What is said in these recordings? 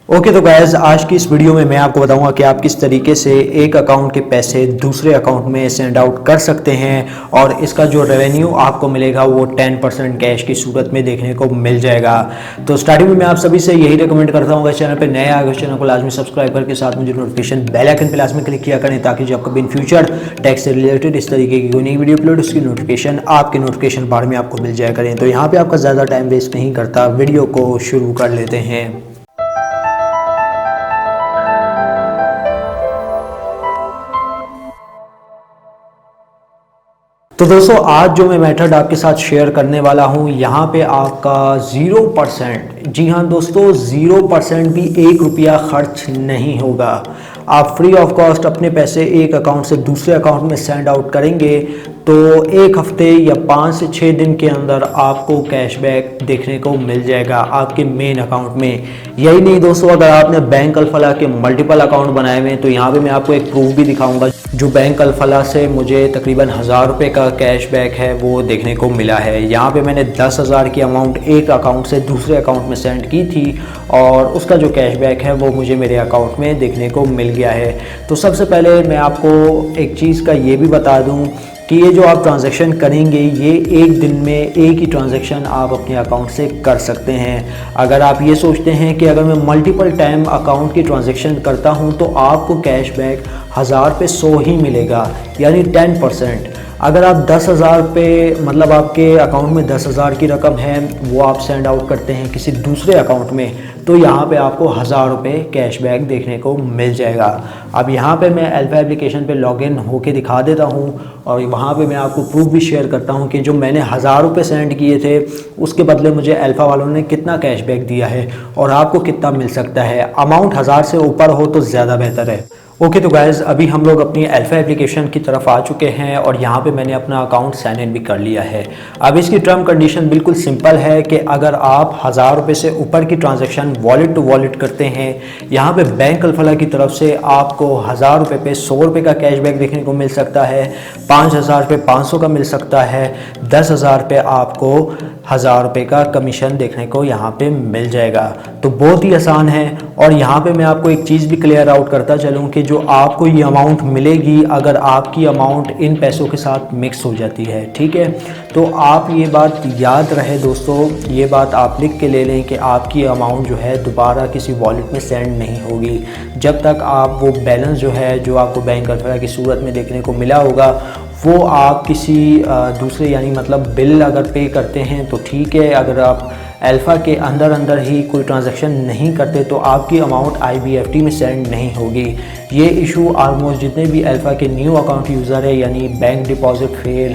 Okay तो guys, आज की इस वीडियो में मैं आपको बताऊंगा कि आप किस तरीके से एक अकाउंट के पैसे दूसरे अकाउंट में सेंड आउट कर सकते हैं और इसका जो रेवेन्यू आपको मिलेगा वो 10% कैश की सूरत में देखने को मिल जाएगा। तो स्टार्टिंग में मैं आप सभी से यही रिकमेंड करता हूँ, अगर चैनल पर नए आगे चैनल को लाजमी सब्सक्राइब करके साथ में जो नोटिफिकेशन बेल आइकन पर लाजमी क्लिक किया करें, ताकि जब कभी इन फ्यूचर टैक्स से रिलेटेड इस तरीके की कोई नई वीडियो अपलोड उसकी नोटिफिकेशन आपके नोटिफिकेशन बार में आपको मिल जाया करें। तो यहाँ पर आपका ज़्यादा टाइम वेस्ट नहीं करता, वीडियो को शुरू कर लेते हैं। तो दोस्तों, आज जो मैं मेथड आपके साथ शेयर करने वाला हूं, यहाँ पे आपका 0%, जी हाँ दोस्तों, 0% भी 1 रुपया खर्च नहीं होगा। आप फ्री ऑफ कॉस्ट अपने पैसे एक अकाउंट से दूसरे अकाउंट में सेंड आउट करेंगे तो एक हफ्ते या 5 से 6 दिन के अंदर आपको कैशबैक देखने को मिल जाएगा आपके मेन अकाउंट में। यही नहीं दोस्तों, अगर आपने बैंक अलफला के मल्टीपल अकाउंट बनाए हुए हैं तो यहाँ पे मैं आपको एक प्रूफ भी दिखाऊंगा। जो बैंक अलफला से मुझे तकरीबन 1000 रुपये का कैशबैक है वो देखने को मिला है। यहाँ पे मैंने 10,000 की अमाउंट एक अकाउंट से दूसरे अकाउंट में सेंड की थी और उसका जो कैशबैक है वो मुझे मेरे अकाउंट में देखने को मिल गया है। तो सबसे पहले मैं आपको एक चीज़ का ये भी बता दूँ कि ये जो आप ट्रांजैक्शन करेंगे ये एक दिन में एक ही ट्रांजैक्शन आप अपने अकाउंट से कर सकते हैं। अगर आप ये सोचते हैं कि अगर मैं मल्टीपल टाइम अकाउंट की ट्रांजैक्शन करता हूं तो आपको कैशबैक 1000 पे 100 ही मिलेगा, यानी 10%। अगर आप 10,000 पे, मतलब आपके अकाउंट में 10,000 की रकम है, वो आप सेंड आउट करते हैं किसी दूसरे अकाउंट में, तो यहाँ पे आपको 1000 रुपये कैशबैक देखने को मिल जाएगा। अब यहाँ पे मैं अल्फा एप्लीकेशन पे लॉगिन होके दिखा देता हूँ और वहाँ पे मैं आपको प्रूफ भी शेयर करता हूँ कि जो मैंने 1000 रुपये सेंड किए थे उसके बदले मुझे अल्फा वालों ने कितना कैशबैक दिया है और आपको कितना मिल सकता है। अमाउंट 1000 से ऊपर हो तो ज़्यादा बेहतर है। ओके तो गाइज़, अभी हम लोग अपनी अल्फा एप्लीकेशन की तरफ आ चुके हैं और यहाँ पे मैंने अपना अकाउंट साइन इन भी कर लिया है। अब इसकी टर्म कंडीशन बिल्कुल सिंपल है कि अगर आप 1000 रुपये से ऊपर की ट्रांजैक्शन वॉलेट टू वॉलेट करते हैं, यहाँ पे बैंक अलफला की तरफ से आपको 1000 रुपये पे 100 रुपये का कैशबैक देखने को मिल सकता है, 5000 पे 500 का मिल सकता है, 10,000 पे आपको 1000 रुपये का कमीशन देखने को यहाँ पे मिल जाएगा। तो बहुत ही आसान है। और यहाँ पे मैं आपको एक चीज़ भी क्लियर आउट करता चलूँ कि जो आपको ये अमाउंट मिलेगी अगर आपकी अमाउंट इन पैसों के साथ मिक्स हो जाती है, ठीक है, तो आप ये बात याद रहे दोस्तों, ये बात आप लिख के ले लें कि आपकी अमाउंट जो है दोबारा किसी वॉलेट में सेंड नहीं होगी जब तक आप वो बैलेंस जो है, जो आपको बैंक अलफला की सूरत में देखने को मिला होगा, वो आप किसी दूसरे, यानी मतलब बिल अगर पे करते हैं तो ठीक है। अगर आप अल्फ़ा के अंदर ही कोई ट्रांजैक्शन नहीं करते तो आपकी अमाउंट IBFT में सेंड नहीं होगी। ये इशू ऑलमोस्ट जितने भी अल्फ़ा के न्यू अकाउंट यूज़र है, यानी bank deposit fail,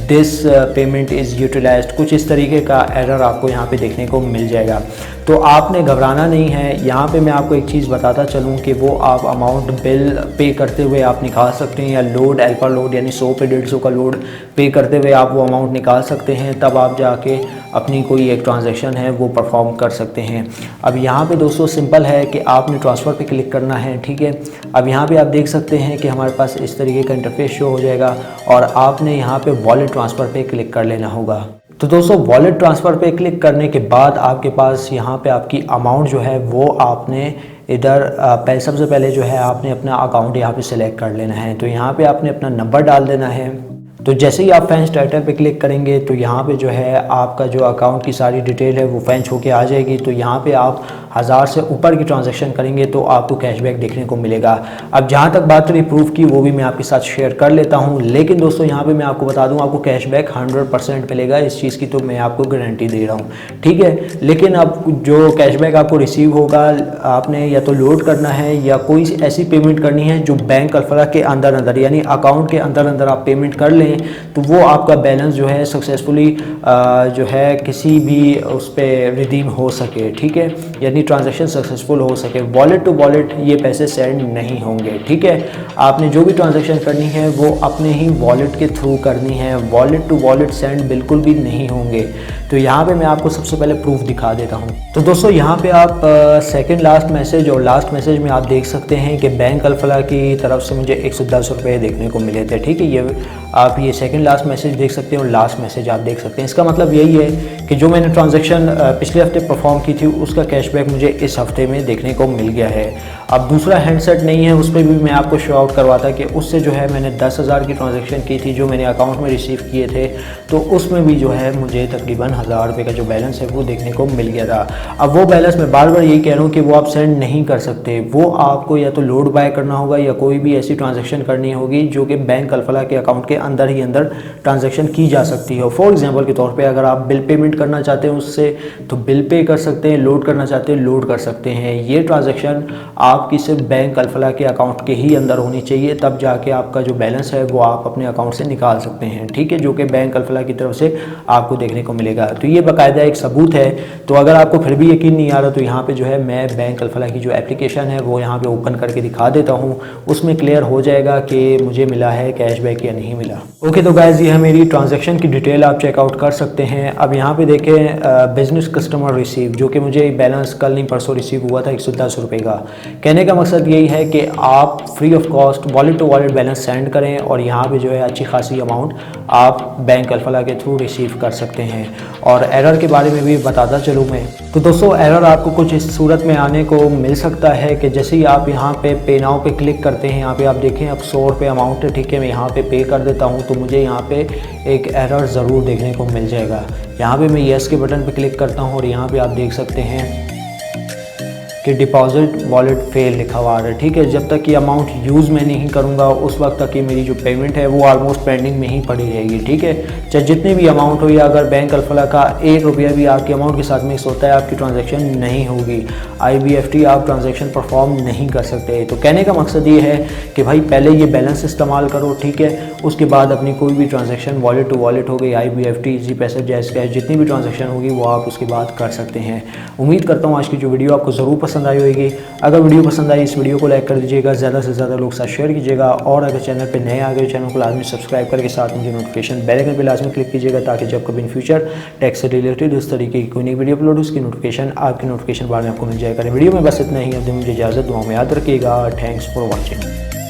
this payment is utilized, कुछ इस तरीके का एरर आपको यहाँ पे देखने को मिल जाएगा। तो आपने घबराना नहीं है। यहाँ पे मैं आपको एक चीज़ बताता चलूँ कि वो आप अमाउंट बिल पे करते हुए आप निकाल सकते हैं, या लोड, अल्फ़ा लोड यानी 100 पे 150 का लोड पे करते हुए आप वो अमाउंट निकाल सकते हैं, तब आप जाके अपनी कोई एक ट्रांजैक्शन है वो परफॉर्म कर सकते हैं। अब यहाँ पे दोस्तों सिंपल है कि आपने ट्रांसफ़र पे क्लिक करना है, ठीक है। अब यहाँ पे आप देख सकते हैं कि हमारे पास इस तरीके का इंटरफेस शो हो जाएगा और आपने यहाँ पे वॉलेट ट्रांसफ़र पे क्लिक कर लेना होगा। तो दोस्तों, वॉलेट ट्रांसफ़र पे क्लिक करने के बाद आपके पास यहाँ पे आपकी अमाउंट जो है वो आपने इधर सबसे पहले जो है आपने अपना अकाउंट यहाँ पे सिलेक्ट कर लेना है। तो यहाँ पे आपने अपना नंबर डाल देना है। तो जैसे ही आप फैंच टाइटल पे क्लिक करेंगे तो यहाँ पे जो है आपका जो अकाउंट की सारी डिटेल है वो फैंच होके आ जाएगी। तो यहाँ पे आप 1000 से ऊपर की ट्रांजैक्शन करेंगे तो आपको कैशबैक देखने को मिलेगा। अब जहाँ तक बात रही प्रूफ की, वो भी मैं आपके साथ शेयर कर लेता हूँ, लेकिन दोस्तों यहाँ पे मैं आपको बता दूँ आपको कैशबैक 100% मिलेगा, इस चीज़ की तो मैं आपको गारंटी दे रहा हूँ, ठीक है। लेकिन अब जो कैशबैक आपको रिसीव होगा, आपने या तो लोड करना है या कोई ऐसी पेमेंट करनी है जो बैंक अलफला के अंदर यानी अकाउंट के अंदर आप पेमेंट कर लें तो वो आपका बैलेंस जो है सक्सेसफुली जो है किसी भी उस पर रिडीम हो सके, ठीक है, यानी ट्रांजैक्शन सक्सेसफुल हो सके। वॉलेट टू वॉलेट ये पैसे सेंड नहीं होंगे, ठीक है। आपने जो भी ट्रांजैक्शन करनी है वो अपने ही वॉलेट के थ्रू करनी है, वॉलेट टू वॉलेट सेंड बिल्कुल भी नहीं होंगे। तो यहाँ पे मैं आपको सबसे पहले प्रूफ दिखा देता हूँ। तो दोस्तों यहाँ पे आप सेकंड लास्ट मैसेज और लास्ट मैसेज में आप देख सकते हैं कि बैंक अल-फलाह की तरफ से मुझे 110 रुपये देखने को मिले थे। ठीक है, ये आप ये सेकंड लास्ट मैसेज देख सकते हैं और लास्ट मैसेज आप देख सकते हैं। इसका मतलब यही है कि जो मैंने ट्रांजैक्शन पिछले हफ्ते परफॉर्म की थी उसका कैशबैक मुझे इस हफ्ते में देखने को मिल गया है। अब दूसरा हैंडसेट नहीं है, उस पर भी मैं आपको शो आउट करवाता कि उससे जो है मैंने 10,000 की ट्रांजैक्शन की थी जो मैंने अकाउंट में रिसीव किए थे, तो उसमें भी जो है मुझे तकरीबन 1000 रुपये का जो बैलेंस है वो देखने को मिल गया था। अब वो बैलेंस मैं बार बार यही कह रहा हूँ कि वो आप सेंड नहीं कर सकते, वो आपको या तो लोड बाय करना होगा या कोई भी ऐसी ट्रांजैक्शन करनी होगी जो कि बैंक अल-फलाह के अकाउंट के अंदर ही अंदर ट्रांजैक्शन की जा सकती है। फॉर एग्जांपल के तौर पे अगर आप बिल पेमेंट करना चाहते हैं उससे तो बिल पे कर सकते हैं, लोड करना चाहते हैं लोड कर सकते हैं। ये ट्रांजैक्शन आपकी सिर्फ बैंक अल-फलाह के अकाउंट के ही अंदर होनी चाहिए, तब जाके आपका जो बैलेंस है वो आप अपने अकाउंट से निकाल सकते हैं। ठीक है, जो कि बैंक अल-फलाह की तरफ से आपको देखने को मिलेगा। तो ये बाकायदा एक सबूत है। तो अगर आपको फिर भी यकीन नहीं आ रहा तो यहाँ पे जो है मैं बैंक अल-फलाह की जो एप्लीकेशन है वो यहाँ पे ओपन करके दिखा देता हूँ, उसमें क्लियर हो जाएगा कि मुझे मिला है कैशबैक या नहीं मिला। ओके, तो गाइस ये है मेरी ट्रांजैक्शन की डिटेल, आप चेकआउट कर सकते हैं। अब यहाँ पे देखें बिजनेस कस्टमर रिसीव, जो कि मुझे बैलेंस कल नहीं परसों रिसीव हुआ था 110 रुपये का। कहने का मकसद यही है कि आप free of cost wallet to wallet balance send करें और यहाँ पे जो है अच्छी खासी अमाउंट आप बैंक अल-फलाह के थ्रू रिसीव कर सकते हैं। और एरर के बारे में भी बताता चलूँ मैं, तो दोस्तों एरर आपको कुछ इस सूरत में आने को मिल सकता है कि जैसे ही आप यहाँ पे नाउ पे क्लिक करते हैं, यहाँ पे आप देखें अब 100 रुपये अमाउंट है। ठीक है, मैं यहाँ पे कर देता हूँ तो मुझे यहाँ पे एक एरर ज़रूर देखने को मिल जाएगा। यहाँ पे मैं येस के बटन पे क्लिक करता हूँ और यहाँ पे आप देख सकते हैं कि डिपॉजिट वॉलेट फेल लिखा हुआ है। ठीक है, जब तक ये अमाउंट यूज़ मैं नहीं करूँगा उस वक्त तक ये मेरी जो पेमेंट है वो ऑलमोस्ट पेंडिंग में ही पड़ी रहेगी। ठीक है, चाहे जितनी भी अमाउंट हो या अगर बैंक अल-फलाह का 1 रुपया भी आपके अमाउंट के साथ मिक्स होता है आपकी ट्रांजैक्शन नहीं होगी, IBFT आप ट्रांजैक्शन परफॉर्म नहीं कर सकते। तो कहने का मकसद ये है कि भाई पहले ये बैलेंस इस्तेमाल करो। ठीक है, उसके बाद अपनी कोई भी ट्रांजैक्शन वॉलेट टू वॉलेट हो गई, IBFT, ईजी पैसे, जैज कैश, जितनी भी ट्रांजैक्शन होगी वो आप उसके बाद कर सकते हैं। उम्मीद करता हूँ आज की जो वीडियो आपको ज़रूर पसंद आई होगी। अगर वीडियो पसंद आई इस वीडियो को लाइक कर दीजिएगा, ज़्यादा से ज़्यादा लोग साथ शेयर कीजिएगा और अगर चैनल पे नए आ गए चैनल को लाजमी सब्सक्राइब करके साथ मुझे नोटिफिकेशन बेल आइकन पे लाजमी क्लिक कीजिएगा ताकि जब कभी इन फ्यूचर टैक्स से रिलेटेड इस तरीके की कोई नई वीडियो अपलोड उसकी नोटिफिकेशन आपकी नोटिफिकेशन बार में आपको मिल जाएगा। वीडियो में बस इतना ही, अब मुझे इजाज़त, दुआ में याद रखिएगा। Thanks for watching.